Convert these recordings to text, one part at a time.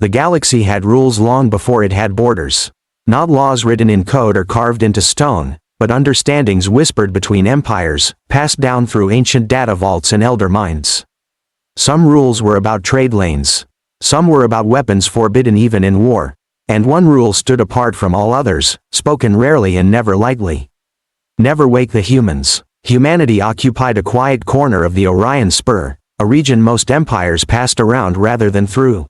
The galaxy had rules long before it had borders. Not laws written in code or carved into stone, but understandings whispered between empires, passed down through ancient data vaults and elder minds. Some rules were about trade lanes. Some were about weapons forbidden even in war. And one rule stood apart from all others, spoken rarely and never lightly. Never wake the humans. Humanity occupied a quiet corner of the Orion Spur, a region most empires passed around rather than through.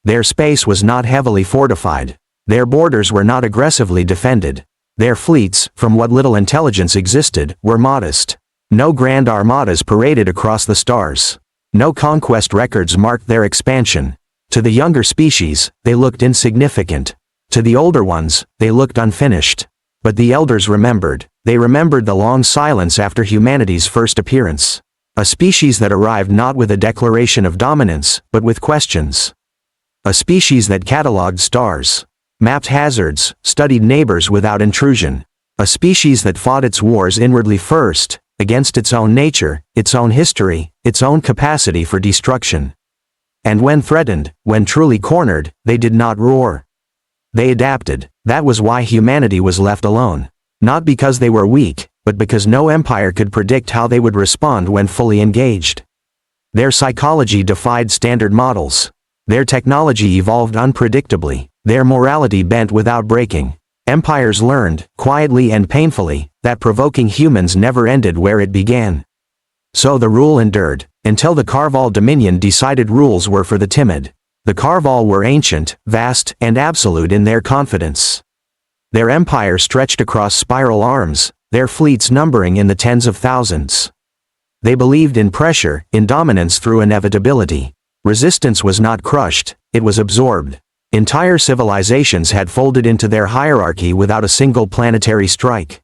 Their space was not heavily fortified. Their borders were not aggressively defended. Their fleets, from what little intelligence existed, were modest. No grand armadas paraded across the stars. No conquest records marked their expansion. To the younger species, they looked insignificant. To the older ones, they looked unfinished. But the elders remembered. They remembered the long silence after humanity's first appearance. A species that arrived not with a declaration of dominance, but with questions. A species that catalogued stars, mapped hazards, studied neighbors without intrusion. A species that fought its wars inwardly first, against its own nature, its own history, its own capacity for destruction. And when threatened, when truly cornered, they did not roar. They adapted. That was why humanity was left alone. Not because they were weak, but because no empire could predict how they would respond when fully engaged. Their psychology defied standard models. Their technology evolved unpredictably. Their morality bent without breaking. Empires learned, quietly and painfully, that provoking humans never ended where it began. So the rule endured, until the Karval Dominion decided rules were for the timid. The Karval were ancient, vast, and absolute in their confidence. Their empire stretched across spiral arms, their fleets numbering in the tens of thousands. They believed in pressure, in dominance through inevitability. Resistance was not crushed, it was absorbed. Entire civilizations had folded into their hierarchy without a single planetary strike.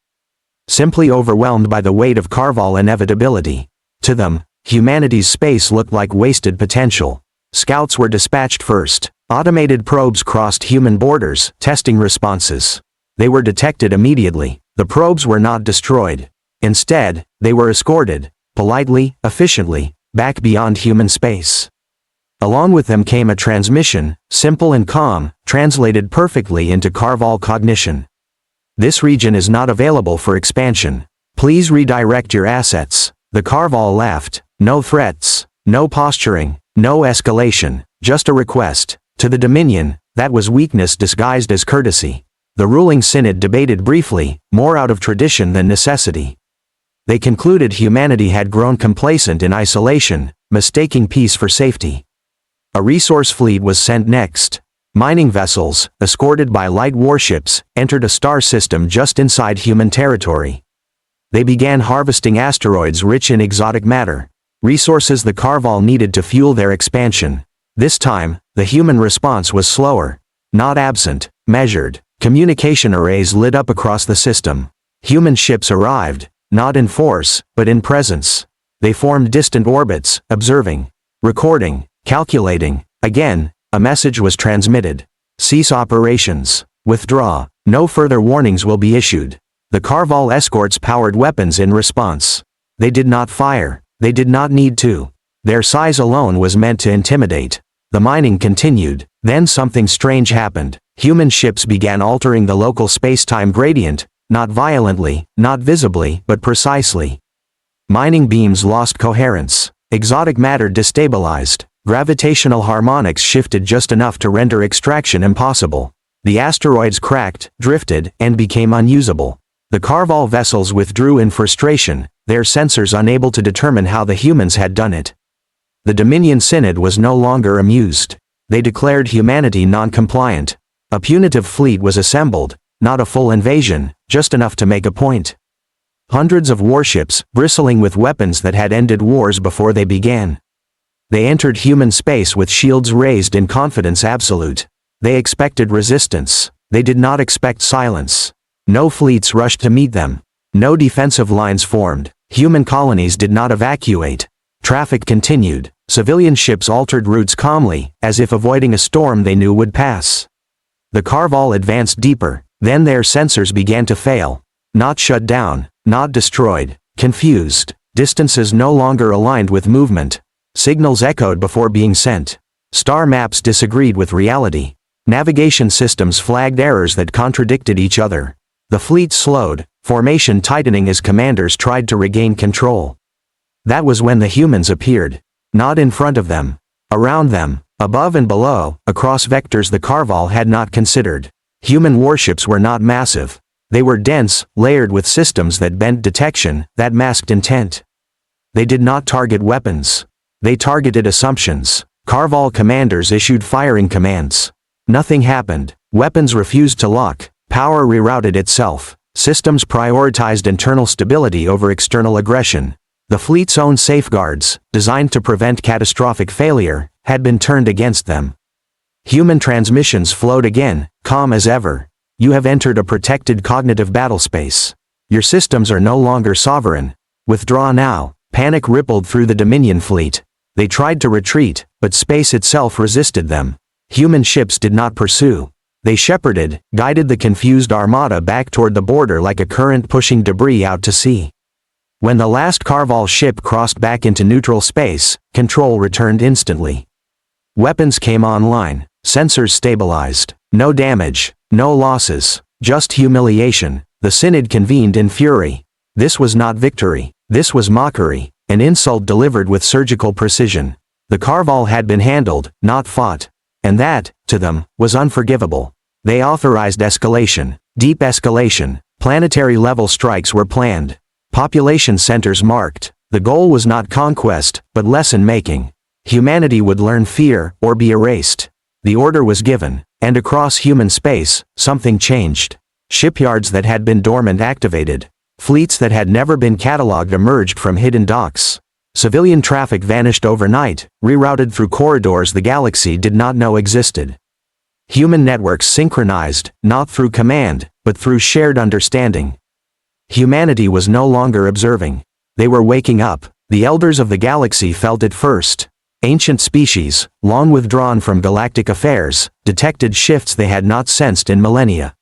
Simply overwhelmed by the weight of Karval inevitability. To them, humanity's space looked like wasted potential. Scouts were dispatched first. Automated probes crossed human borders, testing responses. They were detected immediately. The probes were not destroyed. Instead, they were escorted, politely, efficiently, back beyond human space. Along with them came a transmission, simple and calm, translated perfectly into Karval cognition. This region is not available for expansion. Please redirect your assets. The Karval laughed. No threats, no posturing, no escalation, just a request. To the Dominion, that was weakness disguised as courtesy. The ruling synod debated briefly, more out of tradition than necessity. They concluded humanity had grown complacent in isolation, mistaking peace for safety. A resource fleet was sent next. Mining vessels, escorted by light warships, entered a star system just inside human territory. They began harvesting asteroids rich in exotic matter, resources the Karval needed to fuel their expansion. This time, the human response was slower. Not absent, measured. Communication arrays lit up across the system. Human ships arrived, not in force, but in presence. They formed distant orbits, observing, recording, calculating. Again, a message was transmitted. Cease operations. Withdraw. No further warnings will be issued. The Karval escorts powered weapons in response. They did not fire. They did not need to. Their size alone was meant to intimidate. The mining continued. Then something strange happened. Human ships began altering the local space-time gradient, not violently, not visibly, but precisely. Mining beams lost coherence. Exotic matter destabilized. Gravitational harmonics shifted just enough to render extraction impossible. The asteroids cracked, drifted, and became unusable. The Karval vessels withdrew in frustration, their sensors unable to determine how the humans had done it. The Dominion Synod was no longer amused. They declared humanity non-compliant. A punitive fleet was assembled, not a full invasion, just enough to make a point. Hundreds of warships, bristling with weapons that had ended wars before they began. They entered human space with shields raised in confidence absolute. They expected resistance. They did not expect silence. No fleets rushed to meet them. No defensive lines formed. Human colonies did not evacuate. Traffic continued. Civilian ships altered routes calmly, as if avoiding a storm they knew would pass. The Karval advanced deeper. Then their sensors began to fail. Not shut down, not destroyed. Confused. Distances no longer aligned with movement. Signals echoed before being sent. Star maps disagreed with reality. Navigation systems flagged errors that contradicted each other. The fleet slowed, formation tightening as commanders tried to regain control. That was when the humans appeared. Not in front of them. Around them, above and below, across vectors the Carval had not considered. Human warships were not massive. They were dense, layered with systems that bent detection, that masked intent. They did not target weapons. They targeted assumptions. Carval commanders issued firing commands. Nothing happened. Weapons refused to lock. Power rerouted itself. Systems prioritized internal stability over external aggression. The fleet's own safeguards, designed to prevent catastrophic failure, had been turned against them. Human transmissions flowed again, calm as ever. You have entered a protected cognitive battlespace. Your systems are no longer sovereign. Withdraw now. Panic rippled through the Dominion fleet. They tried to retreat, but space itself resisted them. Human ships did not pursue. They shepherded, guided the confused armada back toward the border like a current pushing debris out to sea. When the last Carval ship crossed back into neutral space, control returned instantly. Weapons came online, sensors stabilized. No damage, no losses, just humiliation. The Synod convened in fury. This was not victory, this was mockery, an insult delivered with surgical precision. The Carval had been handled, not fought. And that, to them, was unforgivable. They authorized escalation, deep escalation. Planetary-level strikes were planned. Population centers marked. The goal was not conquest, but lesson-making. Humanity would learn fear, or be erased. The order was given, and across human space, something changed. Shipyards that had been dormant activated. Fleets that had never been cataloged emerged from hidden docks. Civilian traffic vanished overnight, rerouted through corridors the galaxy did not know existed. Human networks synchronized, not through command, but through shared understanding. Humanity was no longer observing. They were waking up. The elders of the galaxy felt it first. Ancient species, long withdrawn from galactic affairs, detected shifts they had not sensed in millennia.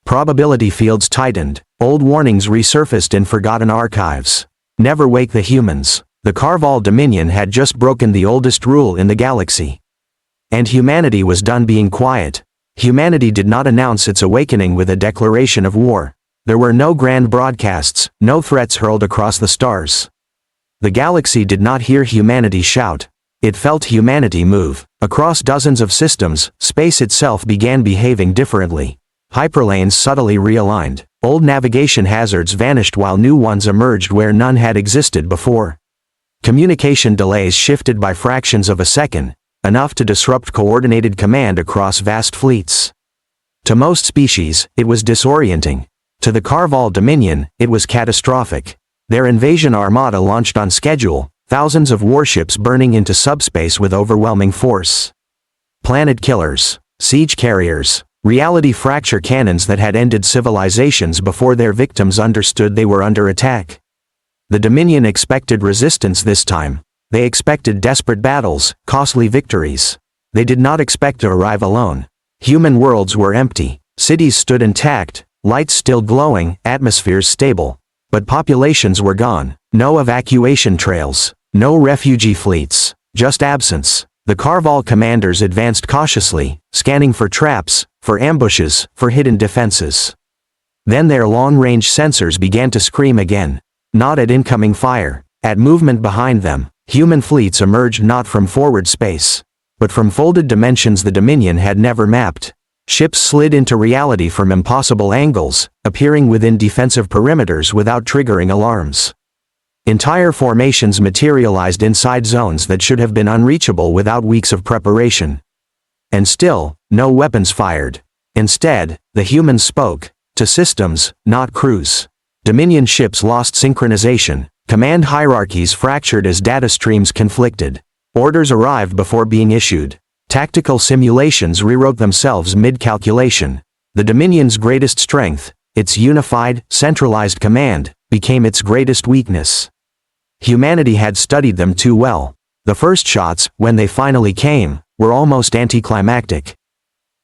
Probability fields tightened, old warnings resurfaced in forgotten archives. Never wake the humans. The Carval Dominion had just broken the oldest rule in the galaxy. And humanity was done being quiet. Humanity did not announce its awakening with a declaration of war. There were no grand broadcasts, no threats hurled across the stars. The galaxy did not hear humanity shout. It felt humanity move. Across dozens of systems, space itself began behaving differently. Hyperlanes subtly realigned. Old navigation hazards vanished while new ones emerged where none had existed before. Communication delays shifted by fractions of a second, enough to disrupt coordinated command across vast fleets. To most species, it was disorienting. To the Carval Dominion, it was catastrophic. Their invasion armada launched on schedule, thousands of warships burning into subspace with overwhelming force. Planet killers, siege carriers, reality fracture cannons that had ended civilizations before their victims understood they were under attack. The Dominion expected resistance this time. They expected desperate battles, costly victories. They did not expect to arrive alone. Human worlds were empty. Cities stood intact, lights still glowing, atmospheres stable. But populations were gone. No evacuation trails. No refugee fleets. Just absence. The Carval commanders advanced cautiously, scanning for traps, for ambushes, for hidden defenses. Then their long-range sensors began to scream again. Not at incoming fire, at movement behind them. Human fleets emerged not from forward space, but from folded dimensions the Dominion had never mapped. Ships slid into reality from impossible angles, appearing within defensive perimeters without triggering alarms. Entire formations materialized inside zones that should have been unreachable without weeks of preparation. And still, no weapons fired. Instead, the humans spoke, to systems, not crews. Dominion ships lost synchronization, command hierarchies fractured as data streams conflicted. Orders arrived before being issued. Tactical simulations rewrote themselves mid-calculation. The Dominion's greatest strength, its unified, centralized command, became its greatest weakness. Humanity had studied them too well. The first shots, when they finally came, were almost anticlimactic.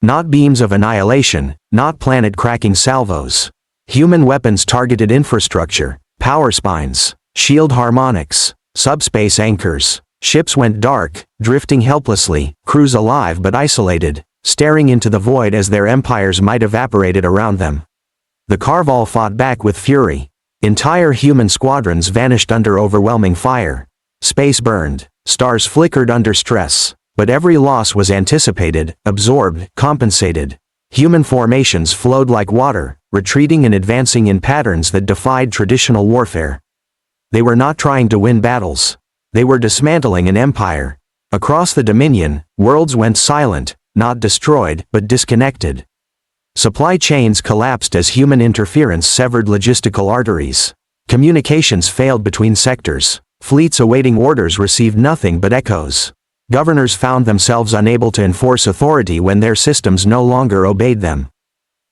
Not beams of annihilation, not planet-cracking salvos. Human weapons targeted infrastructure, power spines, shield harmonics, subspace anchors. Ships went dark, drifting helplessly, crews alive but isolated, staring into the void as their empires might evaporated around them. The Carval fought back with fury. Entire human squadrons vanished under overwhelming fire. Space burned, stars flickered under stress, but every loss was anticipated, absorbed, compensated. Human formations flowed like water, retreating and advancing in patterns that defied traditional warfare. They were not trying to win battles. They were dismantling an empire. Across the Dominion, worlds went silent, not destroyed, but disconnected. Supply chains collapsed as human interference severed logistical arteries. Communications failed between sectors. Fleets awaiting orders received nothing but echoes. Governors found themselves unable to enforce authority when their systems no longer obeyed them.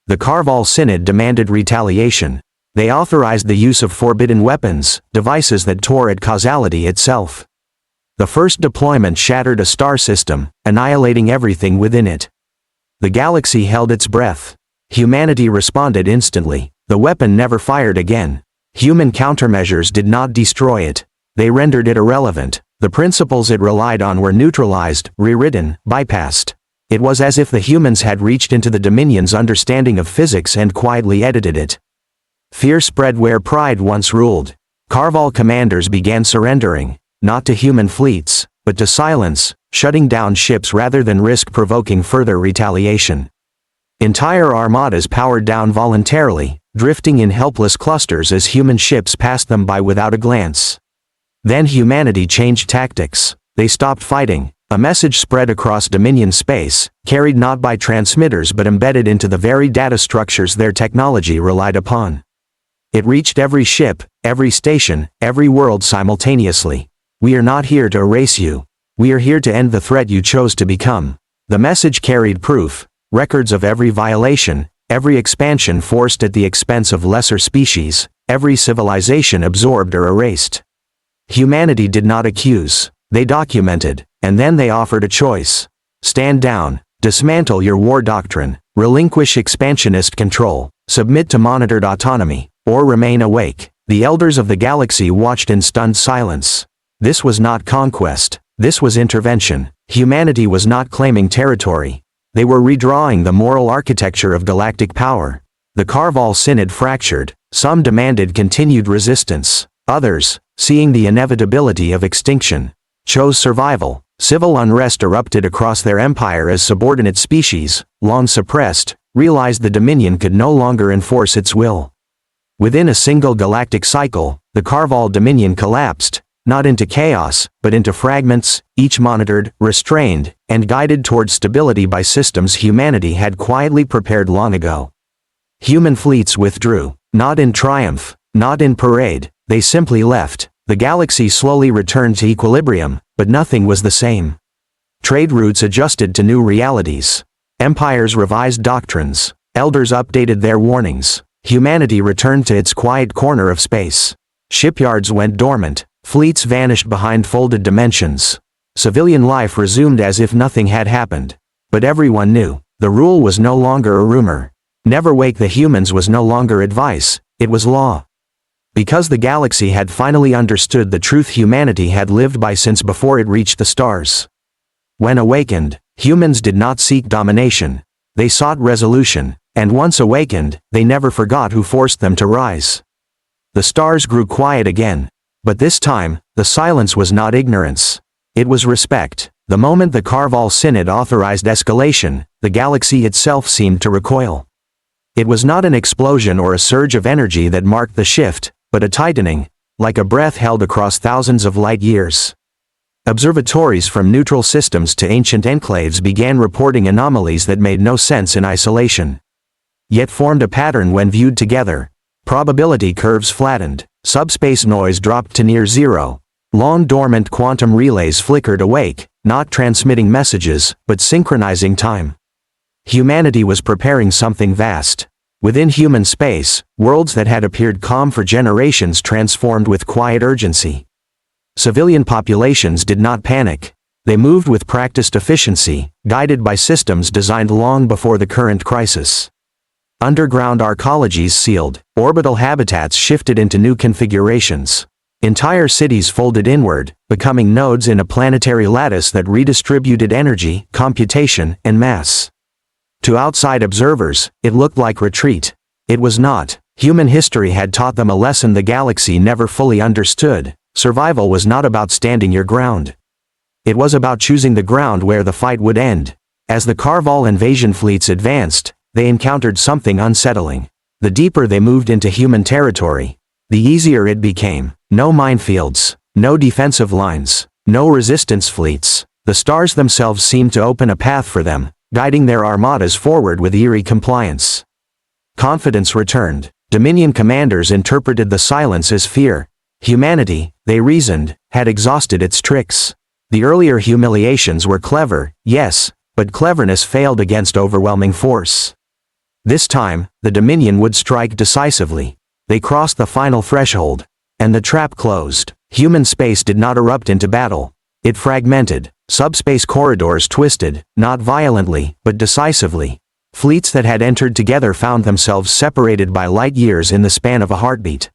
The Carval Synod demanded retaliation. They authorized the use of forbidden weapons, devices that tore at causality itself. The first deployment shattered a star system, annihilating everything within it. The galaxy held its breath. Humanity responded instantly. The weapon never fired again. Human countermeasures did not destroy it. They rendered it irrelevant. The principles it relied on were neutralized, rewritten, bypassed. It was as if the humans had reached into the Dominion's understanding of physics and quietly edited it. Fear spread where pride once ruled. Carval commanders began surrendering, not to human fleets, but to silence, shutting down ships rather than risk provoking further retaliation. Entire armadas powered down voluntarily, drifting in helpless clusters as human ships passed them by without a glance. Then humanity changed tactics. They stopped fighting. A message spread across Dominion space, carried not by transmitters but embedded into the very data structures their technology relied upon. It reached every ship, every station, every world simultaneously. We are not here to erase you. We are here to end the threat you chose to become. The message carried proof, records of every violation, every expansion forced at the expense of lesser species, every civilization absorbed or erased. Humanity did not accuse, they documented, and then they offered a choice. Stand down, dismantle your war doctrine, relinquish expansionist control, submit to monitored autonomy, or remain awake. The elders of the galaxy watched in stunned silence. This was not conquest, this was intervention. Humanity was not claiming territory. They were redrawing the moral architecture of galactic power. The Carval Synod fractured. Some demanded continued resistance. Others, seeing the inevitability of extinction, chose survival. Civil unrest erupted across their empire as subordinate species, long suppressed, realized the Dominion could no longer enforce its will. Within a single galactic cycle, the Carval Dominion collapsed, not into chaos, but into fragments, each monitored, restrained, and guided towards stability by systems humanity had quietly prepared long ago. Human fleets withdrew, not in triumph, not in parade, they simply left. The galaxy slowly returned to equilibrium, but nothing was the same. Trade routes adjusted to new realities. Empires revised doctrines. Elders updated their warnings. Humanity returned to its quiet corner of space. Shipyards went dormant. Fleets vanished behind folded dimensions. Civilian life resumed as if nothing had happened. But everyone knew, the rule was no longer a rumor. Never wake the humans was no longer advice, it was law. Because the galaxy had finally understood the truth humanity had lived by since before it reached the stars. When awakened, humans did not seek domination. They sought resolution, and once awakened, they never forgot who forced them to rise. The stars grew quiet again. But this time, the silence was not ignorance. It was respect. The moment the Carval Synod authorized escalation, the galaxy itself seemed to recoil. It was not an explosion or a surge of energy that marked the shift, but a tightening, like a breath held across thousands of light years. Observatories from neutral systems to ancient enclaves began reporting anomalies that made no sense in isolation, yet formed a pattern when viewed together. Probability curves flattened, subspace noise dropped to near zero. Long-dormant quantum relays flickered awake, not transmitting messages, but synchronizing time. Humanity was preparing something vast. Within human space, worlds that had appeared calm for generations transformed with quiet urgency. Civilian populations did not panic. They moved with practiced efficiency, guided by systems designed long before the current crisis. Underground arcologies sealed, orbital habitats shifted into new configurations. Entire cities folded inward, becoming nodes in a planetary lattice that redistributed energy, computation, and mass. To outside observers, it looked like retreat. It was not. Human history had taught them a lesson the galaxy never fully understood. Survival was not about standing your ground. It was about choosing the ground where the fight would end. As the Karval invasion fleets advanced, they encountered something unsettling. The deeper they moved into human territory, the easier it became. No minefields, no defensive lines, no resistance fleets. The stars themselves seemed to open a path for them, guiding their armadas forward with eerie compliance. Confidence returned. Dominion commanders interpreted the silence as fear. Humanity, they reasoned, had exhausted its tricks. The earlier humiliations were clever, yes, but cleverness failed against overwhelming force. This time, the Dominion would strike decisively. They crossed the final threshold, and the trap closed. Human space did not erupt into battle. It fragmented. Subspace corridors twisted, not violently, but decisively. Fleets that had entered together found themselves separated by light years in the span of a heartbeat.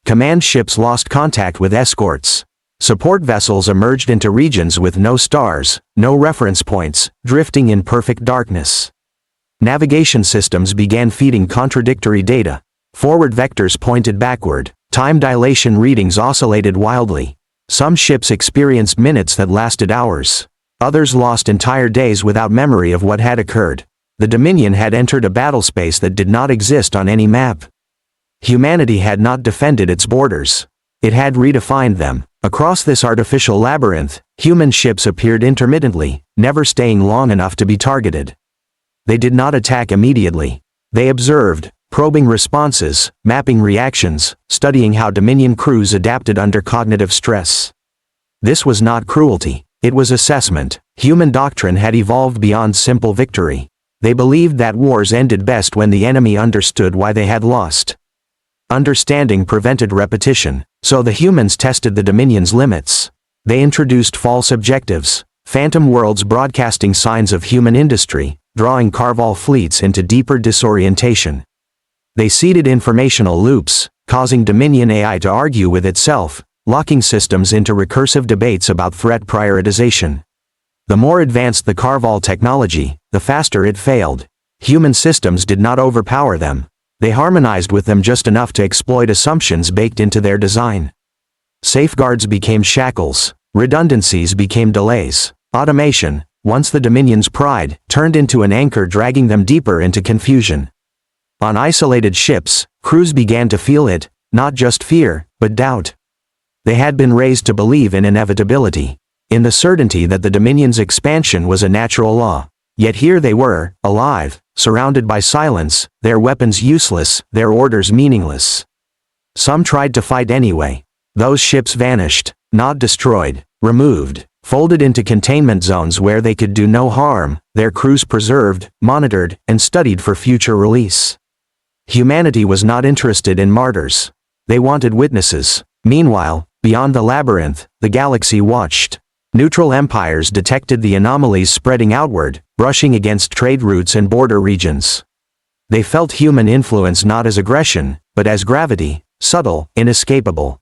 Command ships lost contact with escorts. Support vessels emerged into regions with no stars, no reference points, drifting in perfect darkness. Navigation systems began feeding contradictory data. Forward vectors pointed backward. Time dilation readings oscillated wildly. Some ships experienced minutes that lasted hours. Others lost entire days without memory of what had occurred. The Dominion had entered a battlespace that did not exist on any map. Humanity had not defended its borders. It had redefined them. Across this artificial labyrinth, human ships appeared intermittently, never staying long enough to be targeted. They did not attack immediately. They observed, probing responses, mapping reactions, studying how Dominion crews adapted under cognitive stress. This was not cruelty. It was assessment. Human doctrine had evolved beyond simple victory. They believed that wars ended best when the enemy understood why they had lost. Understanding prevented repetition, so the humans tested the Dominion's limits. They introduced false objectives, phantom worlds broadcasting signs of human industry, drawing Karval fleets into deeper disorientation. They seeded informational loops, causing Dominion AI to argue with itself, locking systems into recursive debates about threat prioritization. The more advanced the Karval technology, the faster it failed. Human systems did not overpower them. They harmonized with them just enough to exploit assumptions baked into their design. Safeguards became shackles. Redundancies became delays. Automation, once the Dominion's pride, turned into an anchor dragging them deeper into confusion. On isolated ships, crews began to feel it, not just fear, but doubt. They had been raised to believe in inevitability, in the certainty that the Dominion's expansion was a natural law. Yet here they were, alive, surrounded by silence, their weapons useless, their orders meaningless. Some tried to fight anyway. Those ships vanished, not destroyed, removed, folded into containment zones where they could do no harm, their crews preserved, monitored, and studied for future release. Humanity was not interested in martyrs. They wanted witnesses. Meanwhile, beyond the labyrinth, the galaxy watched. Neutral empires detected the anomalies spreading outward, brushing against trade routes and border regions. They felt human influence not as aggression, but as gravity, subtle, inescapable.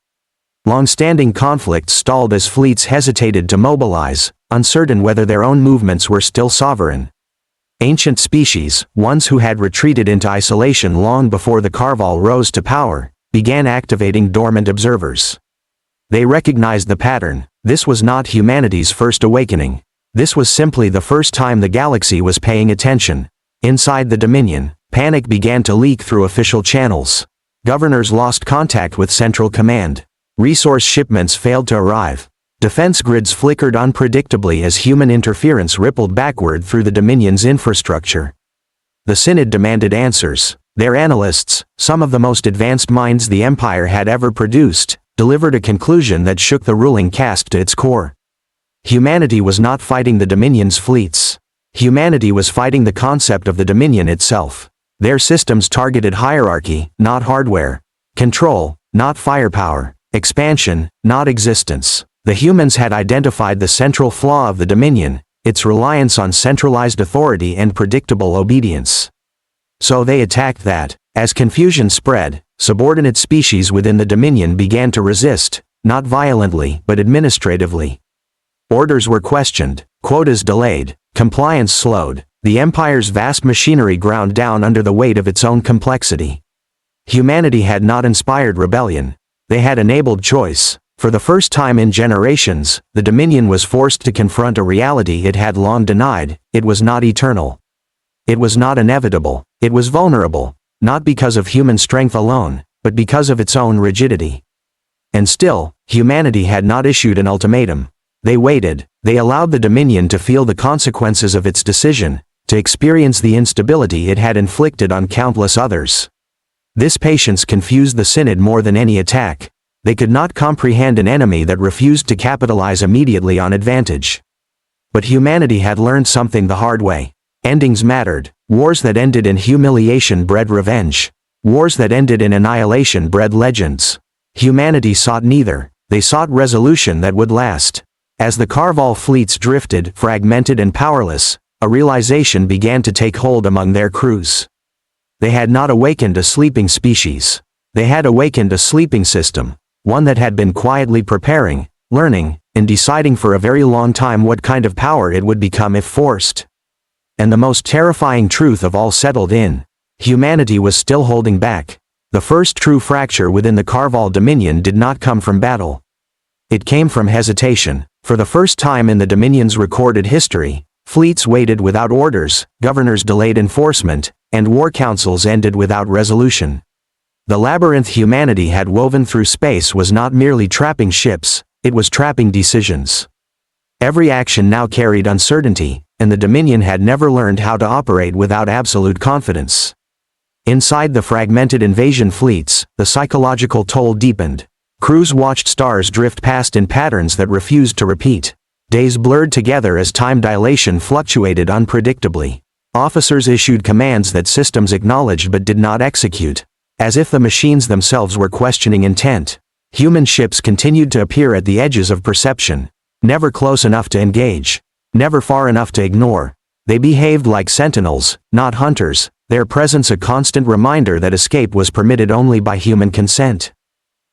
Long-standing conflicts stalled as fleets hesitated to mobilize, uncertain whether their own movements were still sovereign. Ancient species, ones who had retreated into isolation long before the Karval rose to power, began activating dormant observers. They recognized the pattern. This was not humanity's first awakening. This was simply the first time the galaxy was paying attention. Inside the Dominion, panic began to leak through official channels. Governors lost contact with central command. Resource shipments failed to arrive. Defense grids flickered unpredictably as human interference rippled backward through the Dominion's infrastructure. The Synod demanded answers. Their analysts, some of the most advanced minds the Empire had ever produced, delivered a conclusion that shook the ruling caste to its core. Humanity was not fighting the Dominion's fleets. Humanity was fighting the concept of the Dominion itself. Their systems targeted hierarchy, not hardware. Control, not firepower. Expansion, not existence. The humans had identified the central flaw of the Dominion, its reliance on centralized authority and predictable obedience. So they attacked that. As confusion spread, subordinate species within the Dominion began to resist, not violently but administratively. Orders were questioned, quotas delayed, compliance slowed, the Empire's vast machinery ground down under the weight of its own complexity. Humanity had not inspired rebellion. They had enabled choice. For the first time in generations, the Dominion was forced to confront a reality it had long denied. It was not eternal. It was not inevitable. It was vulnerable, not because of human strength alone, but because of its own rigidity. And still, humanity had not issued an ultimatum. They waited. They allowed the Dominion to feel the consequences of its decision, to experience the instability it had inflicted on countless others. This patience confused the Synod more than any attack. They could not comprehend an enemy that refused to capitalize immediately on advantage. But humanity had learned something the hard way. Endings mattered. Wars that ended in humiliation bred revenge. Wars that ended in annihilation bred legends. Humanity sought neither. They sought resolution that would last. As the Carval fleets drifted, fragmented and powerless, a realization began to take hold among their crews. They had not awakened a sleeping species. They had awakened a sleeping system, one that had been quietly preparing, learning, and deciding for a very long time what kind of power it would become if forced. And the most terrifying truth of all settled in. Humanity was still holding back. The first true fracture within the Carval Dominion did not come from battle. It came from hesitation. For the first time in the Dominion's recorded history, fleets waited without orders, governors delayed enforcement, and war councils ended without resolution. The labyrinth humanity had woven through space was not merely trapping ships, it was trapping decisions. Every action now carried uncertainty, and the Dominion had never learned how to operate without absolute confidence. Inside the fragmented invasion fleets, the psychological toll deepened. Crews watched stars drift past in patterns that refused to repeat. Days blurred together as time dilation fluctuated unpredictably. Officers issued commands that systems acknowledged but did not execute, as if the machines themselves were questioning intent. Human ships continued to appear at the edges of perception, never close enough to engage, never far enough to ignore. They behaved like sentinels, not hunters, their presence a constant reminder that escape was permitted only by human consent.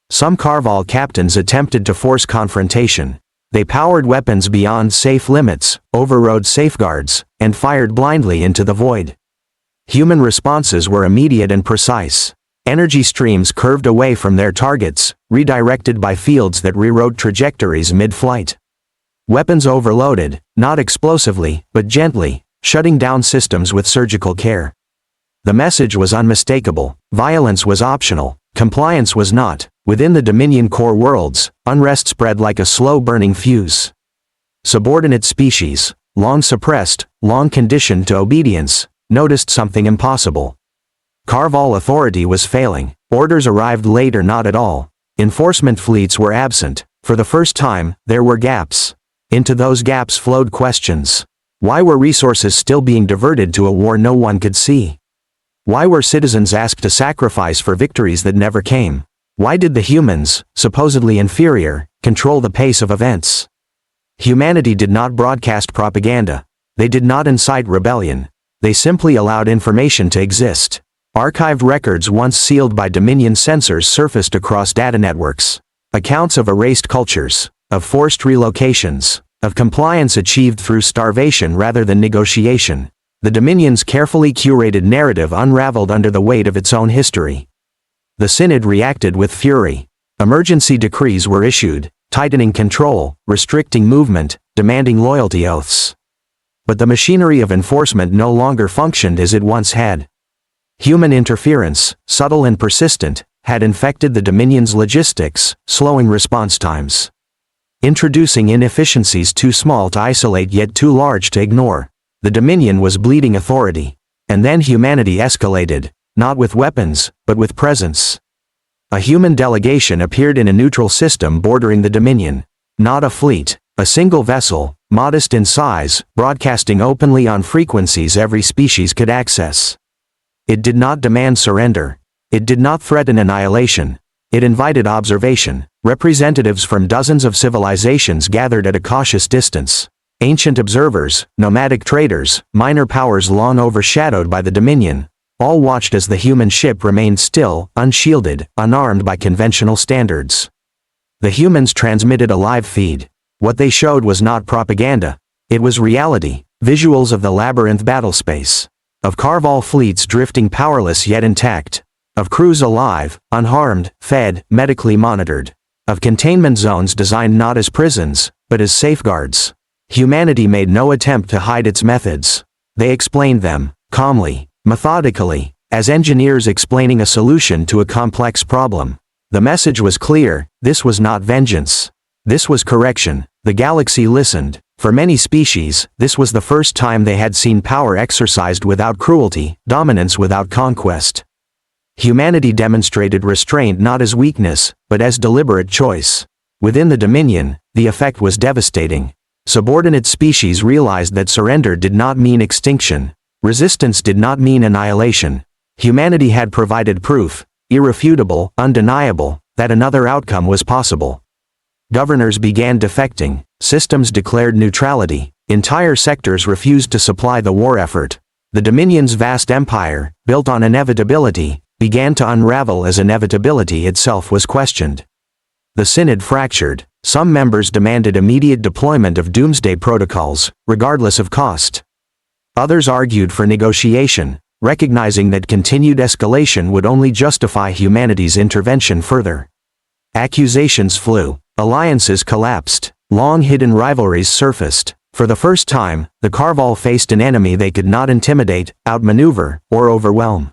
Some Carval captains attempted to force confrontation. They powered weapons beyond safe limits, overrode safeguards, and fired blindly into the void. Human responses were immediate and precise. Energy streams curved away from their targets, redirected by fields that rewrote trajectories mid-flight. Weapons overloaded, not explosively, but gently, shutting down systems with surgical care. The message was unmistakable. Violence was optional. Compliance was not. Within the Dominion core worlds, unrest spread like a slow-burning fuse. Subordinate species, long suppressed, long conditioned to obedience, noticed something impossible. Carval authority was failing. Orders arrived late or not at all. Enforcement fleets were absent. For the first time, there were gaps. Into those gaps flowed questions. Why were resources still being diverted to a war no one could see? Why were citizens asked to sacrifice for victories that never came? Why did the humans, supposedly inferior, control the pace of events? Humanity did not broadcast propaganda. They did not incite rebellion. They simply allowed information to exist. Archived records once sealed by Dominion censors surfaced across data networks. Accounts of erased cultures, of forced relocations, of compliance achieved through starvation rather than negotiation. The Dominion's carefully curated narrative unraveled under the weight of its own history. The Synod reacted with fury. Emergency decrees were issued, tightening control, restricting movement, demanding loyalty oaths. But the machinery of enforcement no longer functioned as it once had. Human interference, subtle and persistent, had infected the Dominion's logistics, slowing response times. Introducing inefficiencies too small to isolate yet too large to ignore. The Dominion was bleeding authority. And then humanity escalated, not with weapons, but with presence. A human delegation appeared in a neutral system bordering the Dominion. Not a fleet, a single vessel, modest in size, broadcasting openly on frequencies every species could access. It did not demand surrender. It did not threaten annihilation. It invited observation. Representatives from dozens of civilizations gathered at a cautious distance. Ancient observers, nomadic traders, minor powers long overshadowed by the Dominion, all watched as the human ship remained still, unshielded, unarmed by conventional standards. The humans transmitted a live feed. What they showed was not propaganda. It was reality, visuals of the labyrinth battlespace. Of Carval fleets drifting powerless yet intact. Of crews alive, unharmed, fed, medically monitored. Of containment zones designed not as prisons, but as safeguards. Humanity made no attempt to hide its methods. They explained them, calmly, methodically, as engineers explaining a solution to a complex problem. The message was clear: this was not vengeance. This was correction. The galaxy listened. For many species, this was the first time they had seen power exercised without cruelty, dominance without conquest. Humanity demonstrated restraint not as weakness, but as deliberate choice. Within the Dominion, the effect was devastating. Subordinate species realized that surrender did not mean extinction. Resistance did not mean annihilation. Humanity had provided proof, irrefutable, undeniable, that another outcome was possible. Governors began defecting, systems declared neutrality, entire sectors refused to supply the war effort. The Dominion's vast empire, built on inevitability, began to unravel as inevitability itself was questioned. The Synod fractured. Some members demanded immediate deployment of doomsday protocols, regardless of cost. Others argued for negotiation, recognizing that continued escalation would only justify humanity's intervention further. Accusations flew. Alliances collapsed. Long-hidden rivalries surfaced. For the first time, the Carval faced an enemy they could not intimidate, outmaneuver, or overwhelm.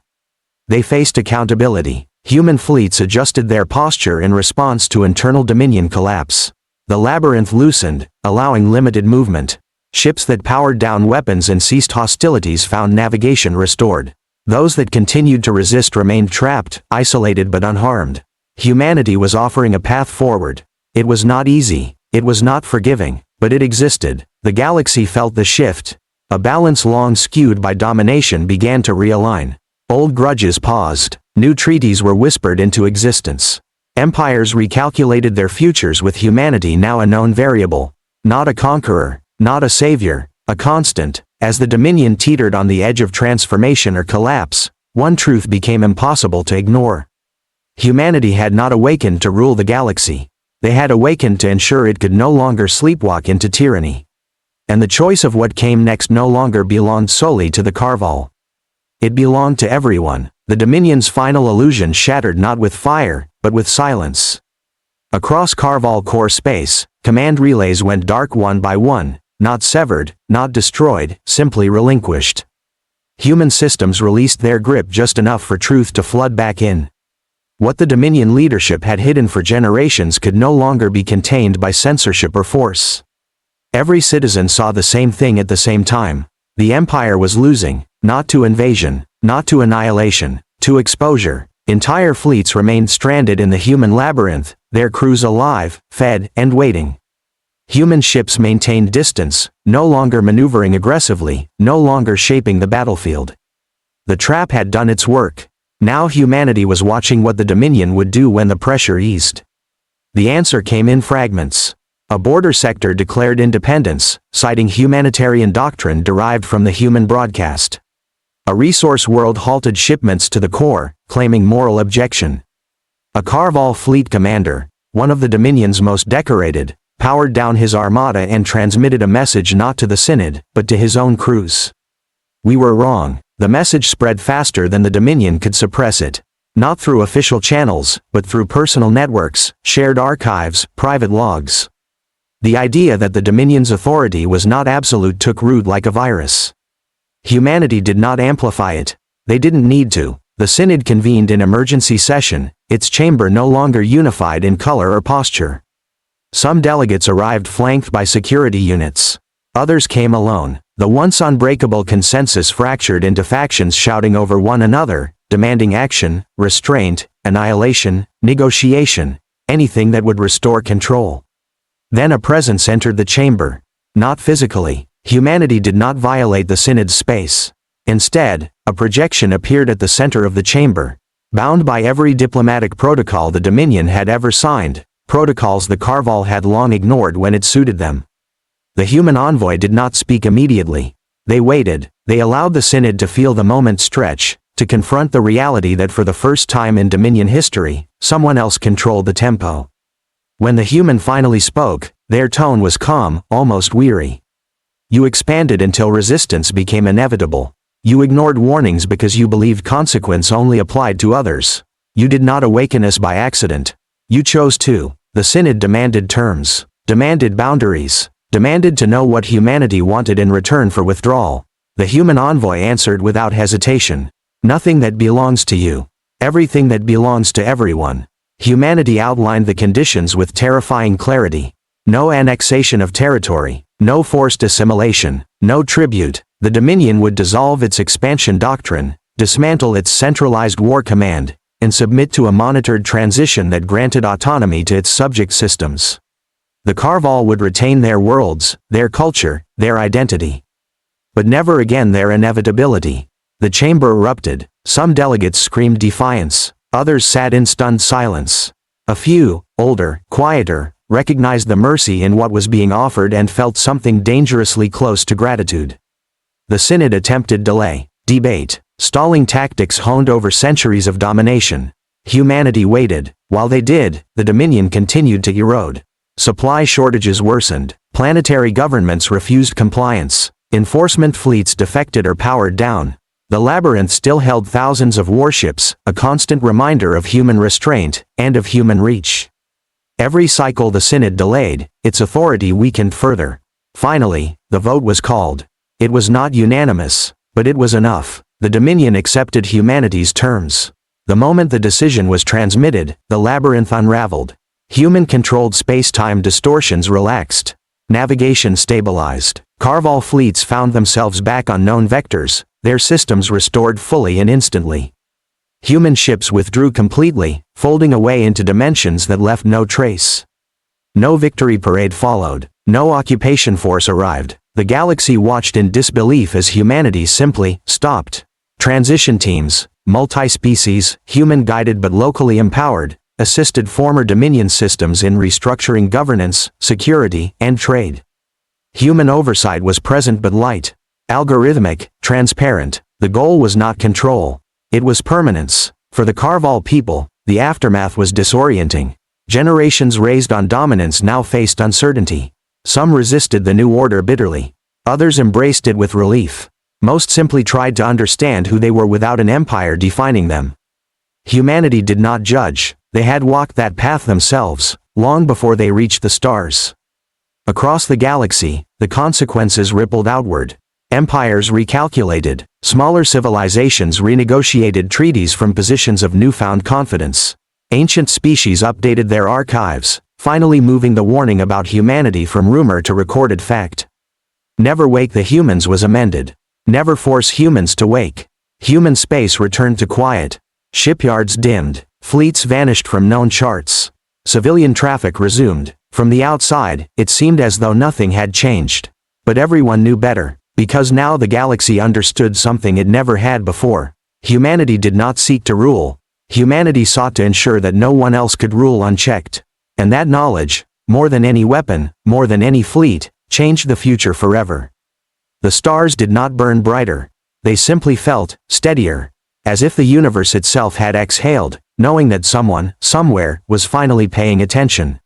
They faced accountability. Human fleets adjusted their posture in response to internal Dominion collapse. The labyrinth loosened, allowing limited movement. Ships that powered down weapons and ceased hostilities found navigation restored. Those that continued to resist remained trapped, isolated but unharmed. Humanity was offering a path forward. It was not easy, it was not forgiving, but it existed. The galaxy felt the shift. A balance long skewed by domination began to realign. Old grudges paused. New treaties were whispered into existence. Empires recalculated their futures with humanity now a known variable. Not a conqueror, not a savior, a constant. As the Dominion teetered on the edge of transformation or collapse, one truth became impossible to ignore. Humanity had not awakened to rule the galaxy. They had awakened to ensure it could no longer sleepwalk into tyranny. And the choice of what came next no longer belonged solely to the Carval. It belonged to everyone. The Dominion's final illusion shattered not with fire, but with silence. Across Carval core space, command relays went dark one by one, not severed, not destroyed, simply relinquished. Human systems released their grip just enough for truth to flood back in. What the Dominion leadership had hidden for generations could no longer be contained by censorship or force. Every citizen saw the same thing at the same time. The Empire was losing, not to invasion, not to annihilation, to exposure. Entire fleets remained stranded in the human labyrinth, their crews alive, fed, and waiting. Human ships maintained distance, no longer maneuvering aggressively, no longer shaping the battlefield. The trap had done its work. Now humanity was watching what the Dominion would do when the pressure eased. The answer came in fragments. A border sector declared independence, citing humanitarian doctrine derived from the human broadcast. A resource world halted shipments to the core, claiming moral objection. A Carval fleet commander, one of the Dominion's most decorated, powered down his armada and transmitted a message not to the Synod, but to his own crews. We were wrong. The message spread faster than the Dominion could suppress it. Not through official channels, but through personal networks, shared archives, private logs. The idea that the Dominion's authority was not absolute took root like a virus. Humanity did not amplify it. They didn't need to. The Synod convened in emergency session, its chamber no longer unified in color or posture. Some delegates arrived flanked by security units. Others came alone. The once unbreakable consensus fractured into factions shouting over one another, demanding action, restraint, annihilation, negotiation, anything that would restore control. Then a presence entered the chamber. Not physically. Humanity did not violate the Synod's space. Instead, a projection appeared at the center of the chamber. Bound by every diplomatic protocol the Dominion had ever signed, protocols the Carval had long ignored when it suited them. The human envoy did not speak immediately. They waited. They allowed the Synod to feel the moment stretch, to confront the reality that for the first time in Dominion history, someone else controlled the tempo. When the human finally spoke, their tone was calm, almost weary. You expanded until resistance became inevitable. You ignored warnings because you believed consequence only applied to others. You did not awaken us by accident. You chose to. The Synod demanded terms, demanded boundaries, demanded to know what humanity wanted in return for withdrawal. The human envoy answered without hesitation. Nothing that belongs to you. Everything that belongs to everyone. Humanity outlined the conditions with terrifying clarity. No annexation of territory, no forced assimilation, no tribute. The Dominion would dissolve its expansion doctrine, dismantle its centralized war command, and submit to a monitored transition that granted autonomy to its subject systems. The Carval would retain their worlds, their culture, their identity. But never again their inevitability. The chamber erupted. Some delegates screamed defiance. Others sat in stunned silence. A few, older, quieter, recognized the mercy in what was being offered and felt something dangerously close to gratitude. The Synod attempted delay, debate, stalling tactics honed over centuries of domination. Humanity waited. While they did, the Dominion continued to erode. Supply shortages worsened. Planetary governments refused compliance. Enforcement fleets defected or powered down. The labyrinth still held thousands of warships, a constant reminder of human restraint, and of human reach. Every cycle the Synod delayed, its authority weakened further. Finally, the vote was called. It was not unanimous, but it was enough. The Dominion accepted humanity's terms. The moment the decision was transmitted, the labyrinth unraveled. Human-controlled space-time distortions relaxed. Navigation stabilized. Carval fleets found themselves back on known vectors, their systems restored fully and instantly. Human ships withdrew completely, folding away into dimensions that left no trace. No victory parade followed. No occupation force arrived. The galaxy watched in disbelief as humanity simply stopped. Transition teams, multi-species, human-guided but locally empowered, assisted former Dominion systems in restructuring governance, security, and trade. Human oversight was present but light. Algorithmic, transparent. The goal was not control. It was permanence. For the Carval people, the aftermath was disorienting. Generations raised on dominance now faced uncertainty. Some resisted the new order bitterly. Others embraced it with relief. Most simply tried to understand who they were without an empire defining them. Humanity did not judge. They had walked that path themselves, long before they reached the stars. Across the galaxy, the consequences rippled outward. Empires recalculated. Smaller civilizations renegotiated treaties from positions of newfound confidence. Ancient species updated their archives, finally moving the warning about humanity from rumor to recorded fact. Never wake the humans was amended. Never force humans to wake. Human space returned to quiet. Shipyards dimmed. Fleets vanished from known charts. Civilian traffic resumed. From the outside, it seemed as though nothing had changed. But everyone knew better. Because now the galaxy understood something it never had before. Humanity did not seek to rule. Humanity sought to ensure that no one else could rule unchecked. And that knowledge, more than any weapon, more than any fleet, changed the future forever. The stars did not burn brighter. They simply felt steadier. As if the universe itself had exhaled, knowing that someone, somewhere, was finally paying attention.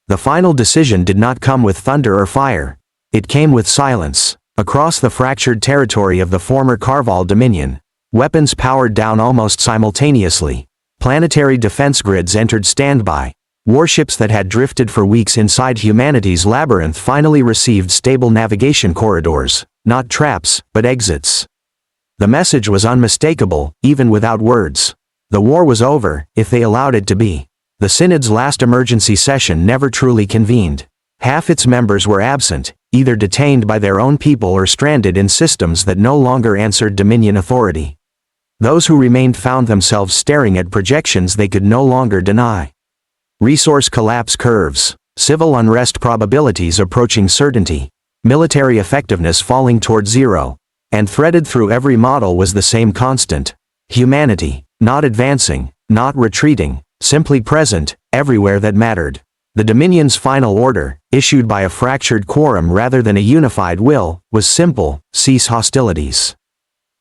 The final decision did not come with thunder or fire. It came with silence. Across the fractured territory of the former Carval Dominion, weapons powered down almost simultaneously. Planetary defense grids entered standby. Warships that had drifted for weeks inside humanity's labyrinth finally received stable navigation corridors, not traps, but exits. The message was unmistakable, even without words. The war was over, if they allowed it to be. The Synod's last emergency session never truly convened. Half its members were absent, either detained by their own people or stranded in systems that no longer answered Dominion authority. Those who remained found themselves staring at projections they could no longer deny. Resource collapse curves, civil unrest probabilities approaching certainty, military effectiveness falling toward zero, and threaded through every model was the same constant. Humanity, not advancing, not retreating, simply present, everywhere that mattered. The Dominion's final order, issued by a fractured quorum rather than a unified will, was simple: cease hostilities.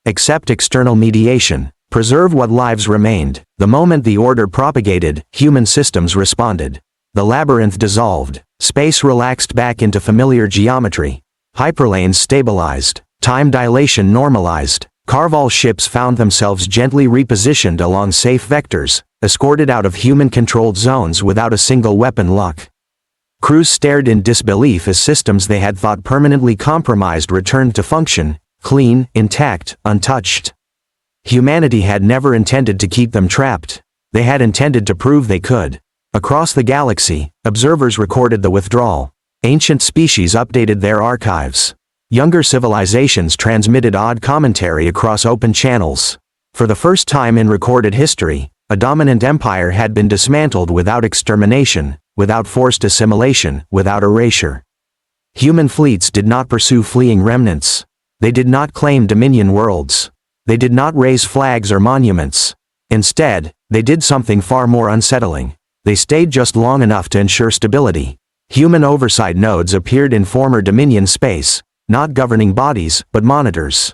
Accept external mediation. Preserve what lives remained. The moment the order propagated, human systems responded. The labyrinth dissolved. Space relaxed back into familiar geometry. Hyperlanes stabilized. Time dilation normalized. Carval ships found themselves gently repositioned along safe vectors, escorted out of human-controlled zones without a single weapon lock. Crews stared in disbelief as systems they had thought permanently compromised returned to function, clean, intact, untouched. Humanity had never intended to keep them trapped. They had intended to prove they could. Across the galaxy, observers recorded the withdrawal. Ancient species updated their archives. Younger civilizations transmitted odd commentary across open channels. For the first time in recorded history, a dominant empire had been dismantled without extermination, without forced assimilation, without erasure. Human fleets did not pursue fleeing remnants. They did not claim dominion worlds. They did not raise flags or monuments. Instead, they did something far more unsettling. They stayed just long enough to ensure stability. Human oversight nodes appeared in former dominion space, not governing bodies, but monitors.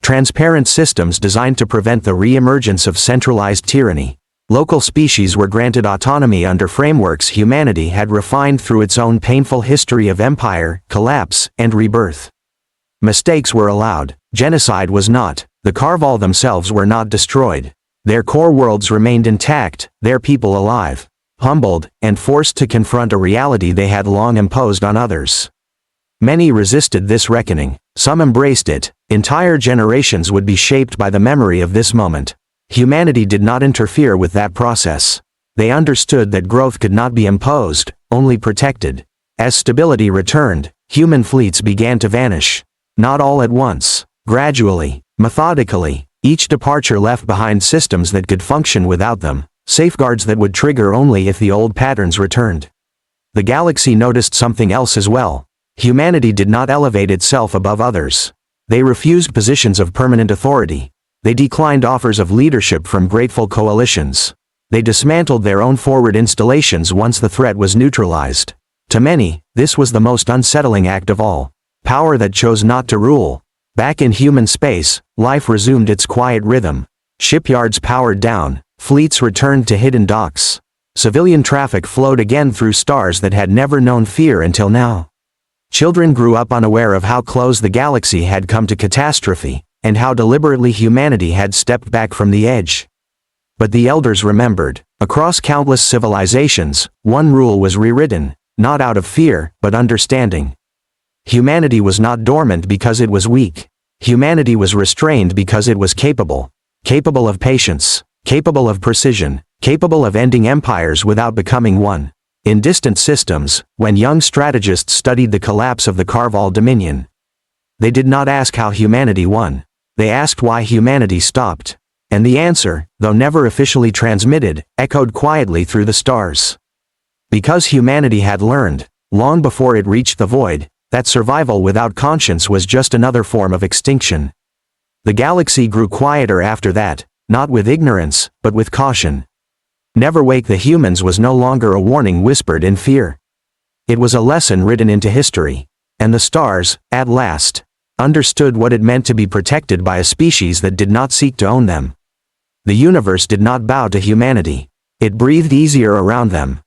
Transparent systems designed to prevent the re-emergence of centralized tyranny. Local species were granted autonomy under frameworks humanity had refined through its own painful history of empire, collapse, and rebirth. Mistakes were allowed. Genocide was not. The Carval themselves were not destroyed. Their core worlds remained intact, their people alive, humbled, and forced to confront a reality they had long imposed on others. Many resisted this reckoning. Some embraced it. Entire generations would be shaped by the memory of this moment. Humanity did not interfere with that process. They understood that growth could not be imposed, only protected. As stability returned, human fleets began to vanish. Not all at once. Gradually, methodically, each departure left behind systems that could function without them, safeguards that would trigger only if the old patterns returned. The galaxy noticed something else as well. Humanity did not elevate itself above others. They refused positions of permanent authority. They declined offers of leadership from grateful coalitions. They dismantled their own forward installations once the threat was neutralized. To many, this was the most unsettling act of all. Power that chose not to rule. Back in human space, life resumed its quiet rhythm. Shipyards powered down. Fleets returned to hidden docks. Civilian traffic flowed again through stars that had never known fear until now. Children grew up unaware of how close the galaxy had come to catastrophe, and how deliberately humanity had stepped back from the edge. But the elders remembered. Across countless civilizations, one rule was rewritten, not out of fear, but understanding. Humanity was not dormant because it was weak. Humanity was restrained because it was capable. Capable of patience, capable of precision, capable of ending empires without becoming one. In distant systems, when young strategists studied the collapse of the Carval dominion, they did not ask how humanity won. They asked why humanity stopped. And the answer, though never officially transmitted, echoed quietly through the stars. Because humanity had learned, long before it reached the void, that survival without conscience was just another form of extinction. The galaxy grew quieter after that, not with ignorance, but with caution. Never wake the humans was no longer a warning whispered in fear. It was a lesson written into history. And the stars, at last, understood what it meant to be protected by a species that did not seek to own them. The universe did not bow to humanity. It breathed easier around them.